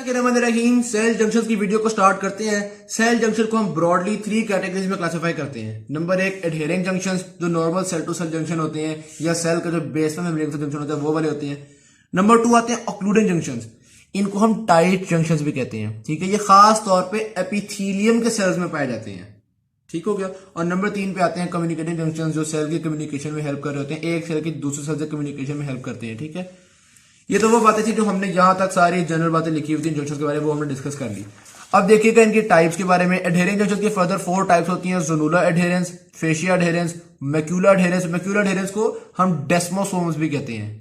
रहीम cell junction की video को start करते हैं। सेल जंक्शन को हम ब्रॉडली 3 कैटेगरीज में क्लासिफाई करते हैं। नंबर 1 एडहेरिंग जंक्शन, जो normal cell to cell junction होते हैं या सेल का जो बेस में मेम्ब्रेन जंक्शन होता है वो वाले होते हैं। नंबर 2 आते हैं ऑक्लूडेंट जंक्शन, इनको हम टाइट जंक्शन भी कहते हैं। ठीक है, ये खास तौर पर एपिथीलियम के सेल्स में पाए जाते हैं। ठीक हो गया। और नंबर 3 पे आते हैं कम्युनिकेटिंग जंक्शन, जो सेल की कम्युनिकेशन में हेल्प कर रहे होते हैं, एक सेल की दूसरे सेल से कम्युनिकेशन में हेल्प करते हैं। ठीक है, ये तो वो बातें थी जो हमने यहां तक सारी जनरल बातें लिखी हुई थी जंक्शन के बारे में, वो हमने डिस्कस कर ली। अब देखिएगा इनकी टाइप्स के बारे में। एडहेरिंग जंक्शन की फर्दर 4 टाइप्स होती हैं। Zonula adherens, fascia adherens, macula adherens. Macula adherens को हम डेस्मोसोम्स भी कहते हैं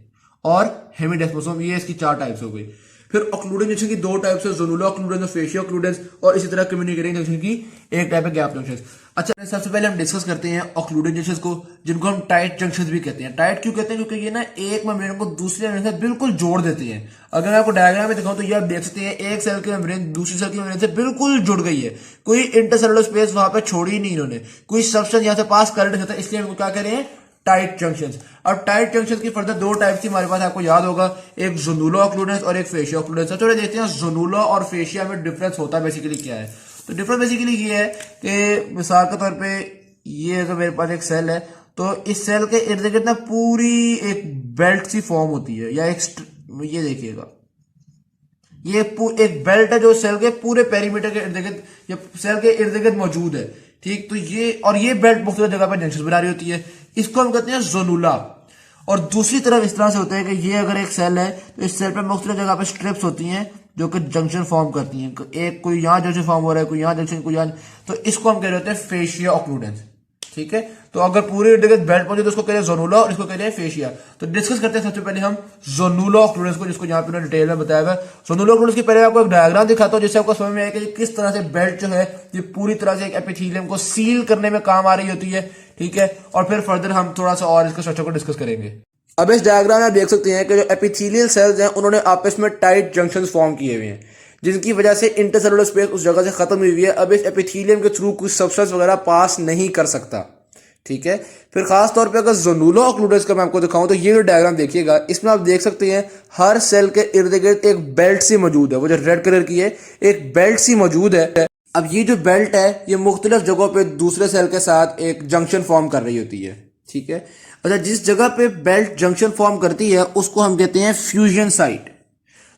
और हेमीडेस्मोसोम, ये इसकी 4 टाइप्स हो गई। फिर ऑक्लूडेंट जंक्शन की 2 टाइप्स है, जोनुला ऑक्लूडेंस और फेशिया ऑक्लूडेंस, और इसी तरह कम्युनिकेटिंग जंक्शन की एक टाइप है, गैप जंक्शन। अच्छा, सबसे पहले हम डिस्कस करते हैं ऑक्लूडेंट जंक्शन को, जिनको हम टाइट जंक्शन भी कहते हैं। टाइट क्यों कहते हैं? क्योंकि ये ना एक मेम्ब्रेन को दूसरे मेम्ब्रेन से बिल्कुल जोड़ देते हैं। अगर मैं आपको डायग्राम में दिखाऊं तो ये आप देख सकते हैं, एक सेल की मेम्ब्रेन दूसरी सेल की मेम्ब्रेन से बिल्कुल जुड़ गई है, कोई इंटरसेलुलर स्पेस वहां पे छोड़ी नहीं इन्होंने, कोई सब्सटेंस यहां से पास कर नहीं सकता, इसलिए हम क्या करें, टाइट जंक्शंस। अब टाइट जंक्शंस की फर्दर 2 टाइप थी हमारे पास, आपको याद होगा, एक जोनुला ऑक्लूडेंस और एक फेशिया ऑक्लूडेंस। चलो देखते हैं जोनुला और फेशिया में डिफरेंस होता बेसिकली क्या है। तो डिफरेंस बेसिकली ये है कि मिसाल के तौर पे ये अगर मेरे पास एक सेल है, तो इस सेल के इर्द गिर्द ना पूरी एक बेल्ट सी फॉर्म होती है, या ये देखिएगा, ये एक बेल्ट है जो सेल के पूरे पेरीमीटर के इर्द गिर्द या सेल के इर्द गिर्द मौजूद है। ठीक, तो ये बेल्ट मुख्तलिफ जगह पर जंक्शन बना रही होती है, इसको हम कहते हैं जोनुला। और दूसरी तरफ इस तरह से होता है कि ये अगर एक सेल है तो इस सेल पे मुख्तलिफ जगह पे स्ट्रिप्स होती हैं जो कि जंक्शन फॉर्म करती हैं, एक कोई यहां जंक्शन फॉर्म हो रहा है, कोई यहां जंक्शन, कोई यहां, तो इसको हम कह रहे होते हैं फेशिया ऑक्लूडेंस। ठीक है, तो अगर पूरे बेल्ट मौजूद है तो उसको कह रहे हैं जोनुला और इसको कह रहे हैं फेशिया। तो डिस्कस करते हैं सबसे पहले हम जोनुला ऑक्लूडेंस को, जिसको यहाँ पे डिटेल में बताया गया। जोनुला ऑक्लूडेंस की पहले आपको एक डायग्राम दिखाता हूं जिससे आपको समझ में आएगा कि किस तरह से बेल्ट जो है ये पूरी तरह से एक एपिथेलियम को सील करने में काम आ रही होती है। ठीक है, और फिर फर्दर हम थोड़ा सा और इसके स्ट्रक्चर को डिस्कस करेंगे। अब इस डायग्राम में आप देख सकते हैं कि जो एपिथेलियल सेल्स हैं उन्होंने आपस में टाइट जंक्शंस फॉर्म किए हुए हैं, जिनकी वजह से इंटरसेलुलर स्पेस उस जगह से खत्म हुई हुई है। अब इस एपिथेलियम के थ्रू कुछ सब्सटेंस वगैरह पास नहीं कर सकता। ठीक है, फिर खास तौर पे अगर जोनुला ऑक्लूडेंस का मैं आपको दिखाऊं तो ये जो डायग्राम देखिएगा, इसमें आप देख सकते हैं हर सेल के इर्द गिर्द एक बेल्ट सी मौजूद है, वो जो रेड कलर की है, एक बेल्ट सी मौजूद है। अब ये जो बेल्ट है ये मुख्तलिफ जगहों पे दूसरे सेल के साथ एक जंक्शन फॉर्म कर रही होती है। ठीक है, अच्छा, जिस जगह पे बेल्ट जंक्शन फॉर्म करती है उसको हम कहते हैं फ्यूजन साइट।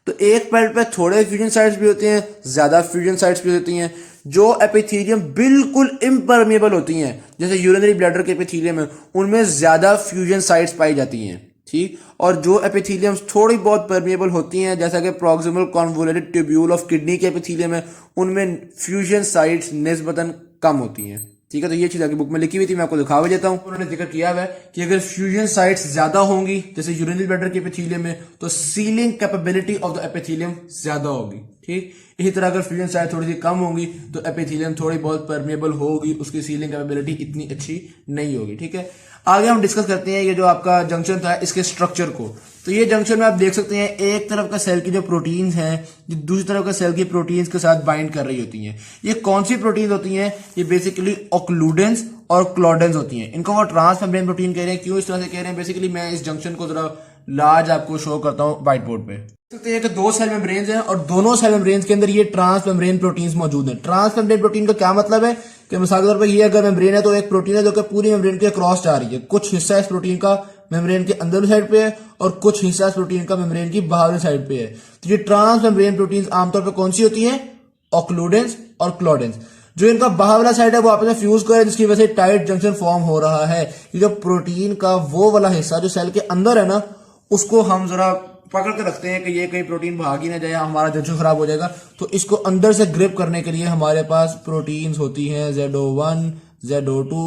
तो एक बेल्ट पे थोड़े फ्यूजन साइट्स भी होते हैं, ज्यादा फ्यूजन साइट्स भी होती हैं। जो एपिथेलियम बिल्कुल इम्परमेबल होती हैं, जैसे यूरिनरी ब्लैडर के एपिथेलियम है, उनमें ज्यादा फ्यूजन साइट्स पाई जाती हैं। ठीक, और जो एपिथेलियम्स थोड़ी बहुत परमेबल होती हैं, जैसा कि proximal convoluted tubule of kidney के एपिथेलियम है, उनमें फ्यूजन साइट्स निस्बतन कम होती हैं। ठीक है, तो ये चीज आगे बुक में लिखी हुई थी, मैं आपको दिखा भी देता हूं। उन्होंने जिक्र किया हुआ है कि अगर फ्यूजन साइट्स ज्यादा होंगी जैसे यूरिनरी ब्लैडर के एपिथेलियम में, तो ceiling capability of the epithelium ज्यादा होगी। ठीक, इसी तरह अगर फ्यूजन साइट थोड़ी सी कम होंगी तो एपिथेलियम थोड़ी बहुत परमेबल होगी, उसकी सीलिंग कैपेबिलिटी इतनी अच्छी नहीं होगी। ठीक है, आगे हम डिस्कस करते हैं ये जो आपका जंक्शन था इसके स्ट्रक्चर को। तो ये जंक्शन में आप देख सकते हैं एक तरफ का सेल की जो प्रोटीन्स हैं जो दूसरी तरफ का सेल की प्रोटीन्स के साथ बाइंड कर रही होती हैं। ये कौन सी प्रोटीन्स होती हैं? ये बेसिकली ऑक्लूडेंस और क्लॉडेंस होती हैं। इनको वो ट्रांस मेम्ब्रेन प्रोटीन कह रहे हैं। क्यों इस तरह से कह रहे हैं? बेसिकली मैं इस जंक्शन को जरा लार्ज आपको शो करता हूं व्हाइट बोर्ड पे। देख सकते हैं कि 2 सेल मेम्ब्रेन्स हैं और दोनों सेल मेम्ब्रेन्स के अंदर ये ट्रांस मेम्ब्रेन प्रोटीन्स मौजूद हैं। ट्रांस मेम्ब्रेन प्रोटीन का क्या मतलब है कि मिसाल के तौर पर ये अगर मेम्ब्रेन है तो एक प्रोटीन है जो कि पूरी मेम्ब्रेन के क्रॉस जा रही है। कुछ हिस्सा इस प्रोटीन का मेम्ब्रेन के अंदर साइड पे है और कुछ हिस्सा इस प्रोटीन का मेम्ब्रेन की बाहरी साइड पे है। तो ये ट्रांस मेम्ब्रेन प्रोटीन्स आमतौर पर कौन सी होती हैं? ऑक्लूडेंस और क्लॉडेंस। जो इनका बाहर वाला साइड है वो आपस में फ्यूज कर, जिसकी वजह से टाइट जंक्शन फॉर्म हो रहा है। ये जो प्रोटीन का वो वाला हिस्सा जो सेल के अंदर है ना, उसको हम जरा पकड़ के रखते हैं कि ये कहीं प्रोटीन भाग ही ना जाए, हमारा जंक्शन खराब हो जाएगा। तो इसको अंदर से ग्रिप करने के लिए हमारे पास प्रोटीन्स होती हैं ZO1, ZO2,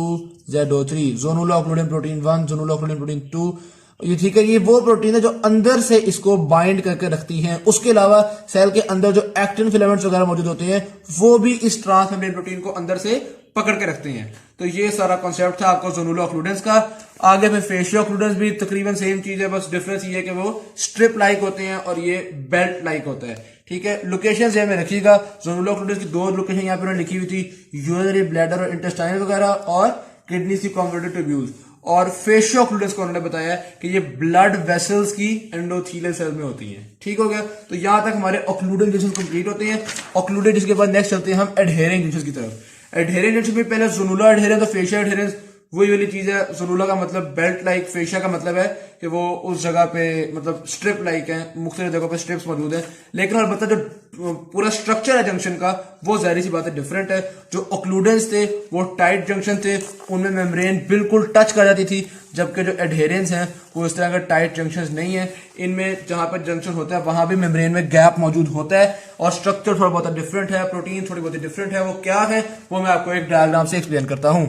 ZO3, जोनुला ऑक्लूडेंट protein 1, जोनुला ऑक्लूडेंट protein 2। ये ठीक है, ये वो प्रोटीन है जो अंदर से इसको बाइंड करके रखती हैं। उसके अलावा सेल के अंदर जो एक्टिन फिलामेंट्स वगैरह मौजूद होते हैं वो भी इस ट्रांस मेम्ब्रेन प्रोटीन को अंदर से पकड़ के रखते हैं। तो ये सारा कॉन्सेप्ट था आपका जोनुला ऑक्लूडेंस का। आगे में फेशिया ऑक्लूडेंस भी तकरीबन सेम चीज है, बस डिफरेंस ये है कि वो स्ट्रिप लाइक होते हैं और ये बेल्ट लाइक होता है। ठीक है, लोकेशन ध्यान में रखिएगा। जोनुला ऑक्लूडेंस की 2 लोकेशन यहाँ पे लिखी हुई थी, यूरिनरी ब्लैडर और इंटेस्टाइन वगैरह, और किडनी की कॉन्वोल्यूटेड ट्यूब्यूल्स। और फेशियो ऑक्लूडेंस को उन्होंने बताया कि ये ब्लड वेसल्स की एंडोथेलियल सेल में होती हैं। ठीक हो गया, तो यहां तक हमारे ऑक्लूडेंट जंक्शन कंप्लीट होते हैं। ऑक्लूडेंट जिसके बाद नेक्स्ट चलते हैं हम एडहेरेंट जंक्शन की तरफ। एडहेरेंट जंक्शन में पहले जोनुलर एडहेरेंस और फेशियल एडहेरेंस वही वाली चीज है। जोनुला का मतलब बेल्ट लाइक, फेशिया का मतलब है कि वो उस जगह पे मतलब स्ट्रिप लाइक है, मुख्तलिफ जगहों पे स्ट्रिप्स मौजूद है। लेकिन अलबत्ता जो पूरा स्ट्रक्चर है जंक्शन का वो जाहिर सी बात है डिफरेंट है। जो ऑक्लूडेंस थे वो टाइट जंक्शन थे, उनमें मेम्ब्रेन बिल्कुल टच कर जाती थी, जबकि जो एडहेरेंस हैं वो इस तरह का टाइट जंक्शन नहीं है। इनमें जहां पर जंक्शन होता है वहां भी मेम्ब्रेन में गैप मौजूद होता है और स्ट्रक्चर थोड़ा बहुत डिफरेंट है, प्रोटीन थोड़ी बहुत डिफरेंट है। वो क्या है वो मैं आपको एक डायग्राम से एक्सप्लेन करता हूं।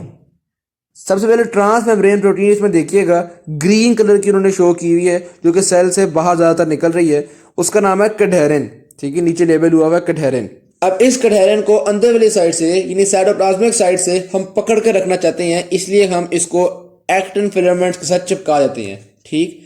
सबसे पहले ट्रांस मेम्ब्रेन प्रोटीन इसमें देखिएगा ग्रीन कलर की उन्होंने शो की हुई है, जो कि सेल से बाहर ज्यादातर निकल रही है। उसका नाम है कैडहेरिन। ठीक है, नीचे लेबल हुआ हुआ है कैडहेरिन। अब इस कैडहेरिन को अंदर वाली साइड से यानी साइटोप्लाज्मिक साइड से हम पकड़ के रखना चाहते हैं, इसलिए हम इसको एक्टिन फिलामेंट्स के साथ चिपका देते हैं। ठीक,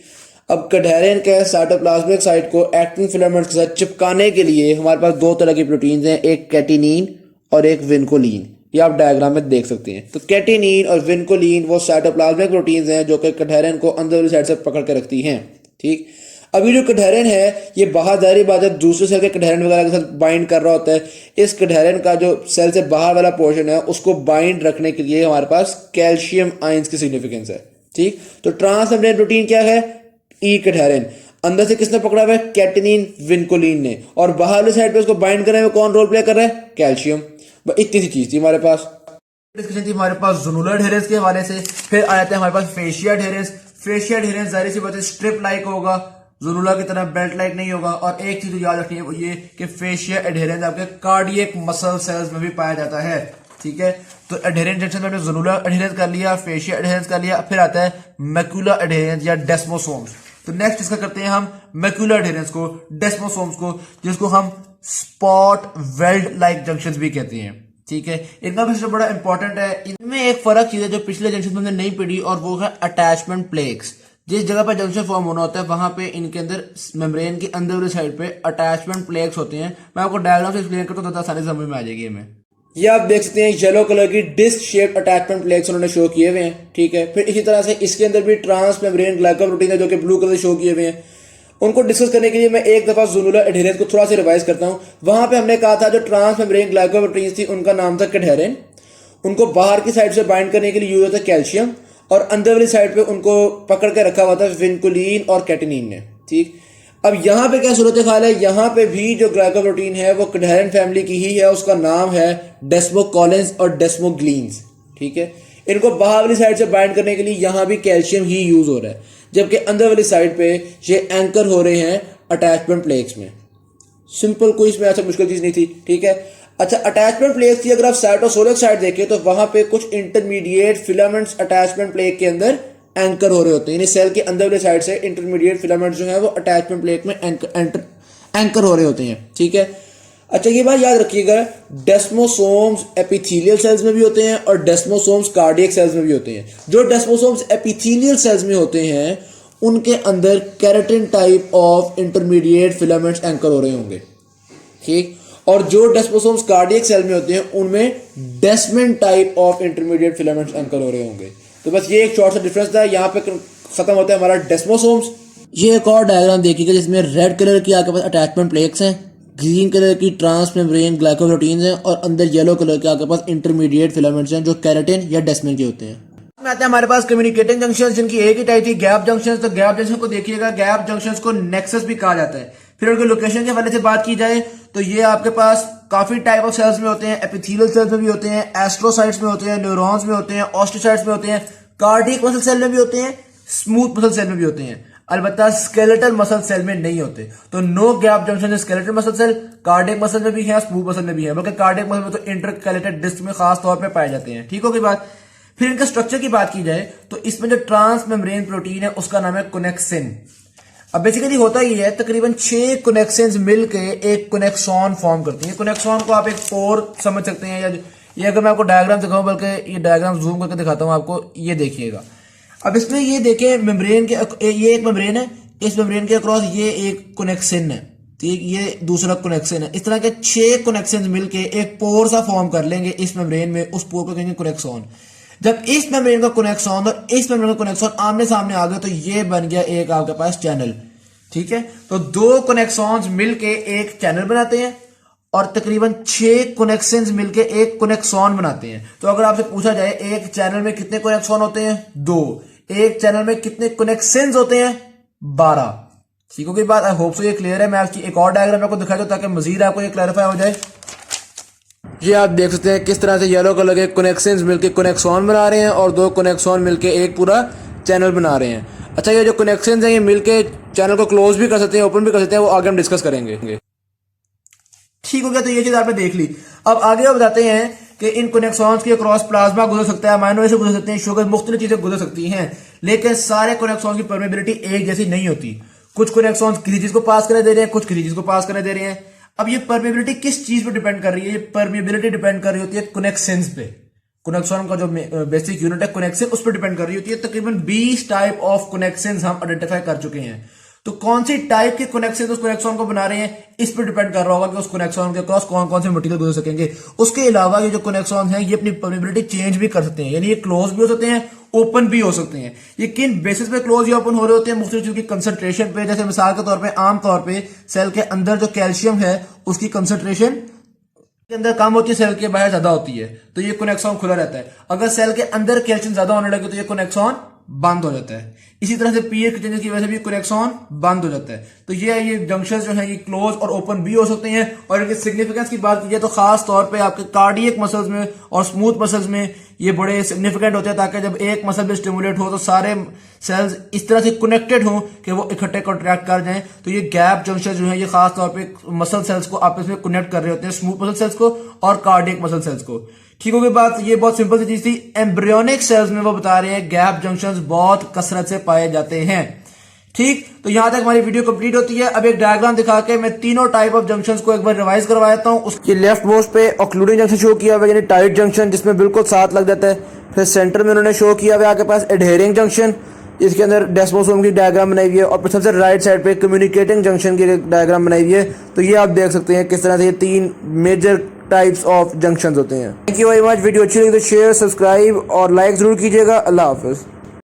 अब कैडहेरिन के साइटोप्लाज्मिक साइड को एक्टिन फिलामेंट्स के साथ चिपकाने के लिए हमारे पास दो तरह की प्रोटीन हैं, एक कैटिनिन और एक विनकोलिन। ये आप डायग्राम में देख सकते हैं। तो कैटिनिन और विनकोलिन वो साइटोप्लाज्मिक प्रोटीन्स हैं जो कि कैडहेरिन को अंदर वाली साइड से पकड़ के रखती हैं। ठीक, अभी जो कैडहेरिन है ये बाहर जारी बात है दूसरे सेल के कैडहेरिन वगैरह के साथ बाइंड कर रहा होता है। इस कैडहेरिन का जो सेल से बाहर वाला पोर्शन है उसको बाइंड रखने के लिए हमारे पास कैल्शियम आयंस की सिग्निफिकेंस है। ठीक, तो ट्रांस मेम्ब्रेन प्रोटीन क्या है? ई कैडहेरिन। अंदर से किसने पकड़ा हुआ है? कैटिनिन विनकोलिन ने। और बाहर वाली साइड पे उसको बाइंड करने में कौन रोल प्ले कर रहा है? कैल्शियम। इतनी सी चीज थी हमारे पास। डिस्कशन थी हमारे पास जोनुलर एडहेरेंस के हवाले से। फिर आ जाते हैं हमारे पास फेशिया एडहेरेंस। फेशिया एडहेरेंस जाहिर सी बात है स्ट्रिप लाइक होगा, जोनुला की तरह बेल्ट लाइक नहीं होगा। और एक चीज याद रखनी है वो ये कि फेशिया एडहेरेंस आपके कार्डियक मसल सेल्स में भी पाया जाता है। ठीक है, तो एडहेरेंस जंक्शन में हमने जोनुलर एडहेरेंस कर लिया, फेशिया एडहेरेंस कर लिया, फिर आता है मैक्यूलर एडहेरेंस या डेस्मोसोम्स। तो नेक्स्ट इसका करते हैं हम मैक्यूलर एडहेरेंस को, डेस्मोसोम्स को, जिसको हम स्पॉट वेल्ड लाइक जंक्शंस भी कहते हैं। ठीक है, इनका भी बड़ा इंपॉर्टेंट है। इनमें एक फर्क चीज है जो पिछले जंक्शन में हमने नहीं पढ़ी, और वो है अटैचमेंट प्लेक्स। जिस जगह पर जंक्शन फॉर्म होना होता है वहां पे इनके अंदर मेम्ब्रेन की अंदर वाली साइड पे अटैचमेंट प्लेक्स होते हैं। मैं आपको डायग्राम से एक्सप्लेन करता हूं तो आसानी से समझ में आ जाएगी हमें। ये आप देख सकते हैं येलो कलर की डिस्क शेप्ड अटैचमेंट प्लेक्स उन्होंने शो किए हुए हैं। ठीक है, फिर इसी तरह से इसके अंदर भी ट्रांस मेम्ब्रेन ग्लाइकोप्रोटीन है जो कि ब्लू कलर शो किए हुए हैं। उनको डिस्कस करने के लिए मैं एक दफा जोनुलर एडहेरेंस को थोड़ा सा रिवाइज करता हूं। वहां पे हमने कहा था जो ट्रांस मेम्ब्रेन ग्लाइकोप्रोटीन थी उनका नाम था कैडहेरिन। उनको बाहर की साइड से बाइंड करने के लिए यूज होता है कैल्शियम, और अंदर वाली साइड पे उनको पकड़ के रखा हुआ था विनकुलिन और कैटिनिन ने। ठीक, अब यहाँ पे क्या सूरत हाल है? यहाँ पे भी जो ग्लाइकोप्रोटीन है वो कैडहेरिन फैमिली की ही है, उसका नाम है डेस्मोकोलिन्स और डेस्मोग्लीन्स। ठीक है, इनको बाहर वाली साइड से बाइंड करने के लिए यहाँ भी कैल्शियम ही यूज हो रहा है, जबकि अंदर वाली साइड पे ये एंकर हो रहे हैं अटैचमेंट प्लेक्स में। सिंपल, कोई इसमें ऐसा मुश्किल चीज नहीं थी। ठीक है, अच्छा, अटैचमेंट प्लेक्स की अगर आप साइटोसोलिक साइड देखें तो वहां पे कुछ इंटरमीडिएट फिलामेंट्स अटैचमेंट प्लेक के अंदर एंकर हो रहे होते हैं, यानी सेल के अंदर वाली साइड से इंटरमीडिएट फिलामेंट्स जो है वो अटैचमेंट प्लेक में एंकर हो रहे होते हैं। ठीक है, अच्छा ये बात याद रखिएगा, डेस्मोसोम्स एपिथेलियल सेल्स में भी होते हैं और डेस्मोसोम्स कार्डियक सेल्स में भी होते हैं। जो डेस्मोसोम्स एपिथेलियल सेल्स में होते हैं उनके अंदर keratin type of intermediate filaments anchor हो रहे होंगे। ठीक, और जो डेस्मोसोम्स कार्डियक सेल में होते हैं उनमें desmin type of intermediate filaments anchor हो रहे होंगे। तो बस ये एक शॉर्ट सा डिफरेंस था। यहाँ पे खत्म होता है हमारा डेस्मोसोम्स। ये एक और डायग्राम देखिएगा जिसमें रेड कलर की आपके पास अटैचमेंट प्लेक्स हैं, ग्रीन कलर की ट्रांस मेम्ब्रेन ग्लाइकोप्रोटीन्स हैं, और अंदर येलो कलर के आपके पास इंटरमीडिएट फिलामेंट्स हैं जो केराटिन या डेस्मेन के होते हैं। आते हैं हमारे पास कम्युनिकेटिंग जंक्शन, जिनकी एक ही टाइप थी गैप जंक्शन। तो गैप जंक्शन को देखिएगा, गैप जंक्शन को नेक्सस भी कहा जाता है। फिर उनके लोकेशन के हवाले से बात की जाए तो ये आपके पास काफी टाइप ऑफ सेल्स में होते हैं। एपिथेलियल सेल्स में भी होते हैं, एस्ट्रोसाइट्स में होते हैं, न्यूरॉन्स में होते हैं, ऑस्टियोसाइट्स में होते हैं, कार्डियक मसल सेल में भी होते हैं, स्मूथ मसल सेल में भी होते हैं। अलबत्ता स्केलेटल मसल सेल में नहीं होते। तो no gap junction skeletal muscle cell cardiac muscle में भी है, स्मूथ मसल में भी है, बल्कि कार्डियक मसल में तो इंटरकैलेटेड डिस्क में खास तौर पे पाए जाते हैं। ठीक हो गई बात। फिर इनका स्ट्रक्चर की बात की जाए तो इसमें जो ट्रांस मेम्ब्रेन प्रोटीन है उसका नाम है कोनेक्सिन। अब बेसिकली होता ही है, तकरीबन 6 कोनेक्सिन्स मिलके एक कोनेक्सॉन फॉर्म करती हैं। कोनेक्सॉन को आप एक पोर समझ सकते हैं, या ये अगर मैं आपको डायग्राम दिखाऊं, बल्कि ये डायग्राम जूम करके दिखाता हूं आपको, ये देखिएगा। अब इसमें ये देखें मेम्ब्रेन के, ये एक मेम्ब्रेन है, इस मेम्ब्रेन के अक्रॉस ये एक कोनेक्सिन है। ठीक, ये दूसरा कोनेक्शन है। इस तरह के 6 कोनेक्शन मिलके एक पोर सा फॉर्म कर लेंगे इस मेम्ब्रेन में, उस पोर को कहेंगे कोनेक्सॉन। जब इस मेम्ब्रेन का कोनेक्सॉन और इस मेम्ब्रेन का कोनेक्सॉन आमने सामने आ गए तो ये बन गया एक आपके पास चैनल। ठीक है, तो दो कोनेक्सॉन्स मिलके एक चैनल बनाते हैं और तकरीबन 6 कनेक्शंस मिलके एक कोनेक्सॉन बनाते हैं। तो अगर आपसे पूछा जाए एक चैनल में कितने कोनेक्सॉन होते हैं, 2। एक चैनल में कितने कनेक्शंस होते हैं, 12। ठीक होगी बात, आई होप सो ये क्लियर है। मैं आपकी एक और डायग्राम आपको दिखा दूं ताकि मजीद आपको ये क्लैरिफाई हो जाए। ये आप देख सकते हैं किस तरह से येलो कलर के कनेक्शंस मिलके कोनेक्सॉन बना रहे हैं और 2 कोनेक्सॉन मिलके एक पूरा चैनल बना रहे हैं। अच्छा, ये जो कनेक्शंस हैं ये मिलके चैनल को क्लोज भी कर सकते हैं, ओपन भी कर सकते हैं, वो आगे हम डिस्कस करेंगे। ठीक हो गया, तो ये चीज आपने देख ली। अब आगे हम बताते हैं कि इन कनेक्शंस के क्रॉस प्लाज्मा गुजर सकता है, अमाइनो एसिड गुजर सकते हैं, शुगर, मुख्तलिफ चीजें गुजर सकती हैं, लेकिन सारे कनेक्शंस की परमेबिलिटी एक जैसी नहीं होती। कुछ कनेक्शंस किसी चीज को पास करने दे रहे हैं, कुछ किसी चीज को पास करने दे रहे हैं। अब ये परमेबिलिटी किस चीज पर डिपेंड कर रही है? ये परमेबिलिटी डिपेंड कर रही होती है कनेक्शंस पे। कनेक्शन का जो बेसिक यूनिट है कनेक्शन, उस पर डिपेंड कर रही होती है। तकरीबन 20 टाइप ऑफ कनेक्शंस हम आइडेंटिफाई कर चुके हैं। तो कौन सी टाइप के कनेक्शन उस कनेक्शन को बना रहे हैं, इस पर डिपेंड कर रहा होगा कि उस कनेक्शन के क्रॉस कौन कौन से मटेरियल गुजर सकेंगे। उसके अलावा ये जो कनेक्शन है ये अपनी परमेबिलिटी चेंज भी कर सकते हैं, यानी ये क्लोज भी हो सकते हैं, ओपन भी हो सकते हैं। ये किन बेसिस पे क्लोज या ओपन हो रहे होते हैं? मुख्तलिफ चीज की कंसंट्रेशन पे। जैसे मिसाल के तौर पे आम तौर पे सेल के अंदर जो कैल्शियम है उसकी कंसंट्रेशन के अंदर कम होती है, सेल के बाहर ज्यादा होती है, तो ये कनेक्शन खुला रहता है। अगर सेल के अंदर कैल्शियम ज्यादा होने लगे तो ये कनेक्शन बंद हो जाता है। इसी तरह से पीएच के चेंजेस की वजह से भी कनेक्शन बंद हो जाता है। तो ये जंक्शन जो है ये क्लोज और ओपन भी हो सकते हैं। और इनके सिग्निफिकेंस की बात कीजिए तो खास तौर पे आपके कार्डियक मसल्स में और स्मूथ मसल्स में ये बड़े सिग्निफिकेंट होते हैं, ताकि जब एक मसल भी स्टिमुलेट हो तो सारे सेल्स इस तरह से कनेक्टेड हो कि वो इकट्ठे कॉन्ट्रैक्ट कर जाएं। तो ये गैप जंक्शन जो है ये खास तौर पे मसल सेल्स को आपस में कनेक्ट कर रहे होते हैं, स्मूथ मसल सेल्स को और कार्डियक मसल सेल्स को। ठीक हो गई बात, ये बहुत सिंपल सी चीज थी। एम्ब्रियोनिक सेल्स में वो बता रहे हैं गैप जंक्शंस बहुत कसरत से पाए जाते हैं। ठीक, तो यहां तक हमारी वीडियो कंप्लीट होती है। अब एक डायग्राम दिखा के मैं तीनों टाइप ऑफ जंक्शंस को एक बार रिवाइज करवा देता हूं। उसके लेफ्ट मोस्ट पे ऑक्लूडिंग जंक्शन शो किया हुआ, यानी टाइट जंक्शन जिसमें बिल्कुल साथ लग जाता है। फिर सेंटर में उन्होंने शो किया हुआ आपके पास एडहेरिंग जंक्शन, इसके अंदर डेस्मोसोम की डायग्राम बनाई हुई है। और सबसे राइट साइड पे कम्युनिकेटिंग जंक्शन की डायग्राम बनाई हुई है। तो ये आप देख सकते हैं किस तरह से ये 3 मेजर टाइप्स ऑफ जंक्शंस होते हैं। Thank you very much. Video अच्छी लगी तो शेयर, सब्सक्राइब और लाइक जरूर कीजिएगा। अल्लाह हाफिज।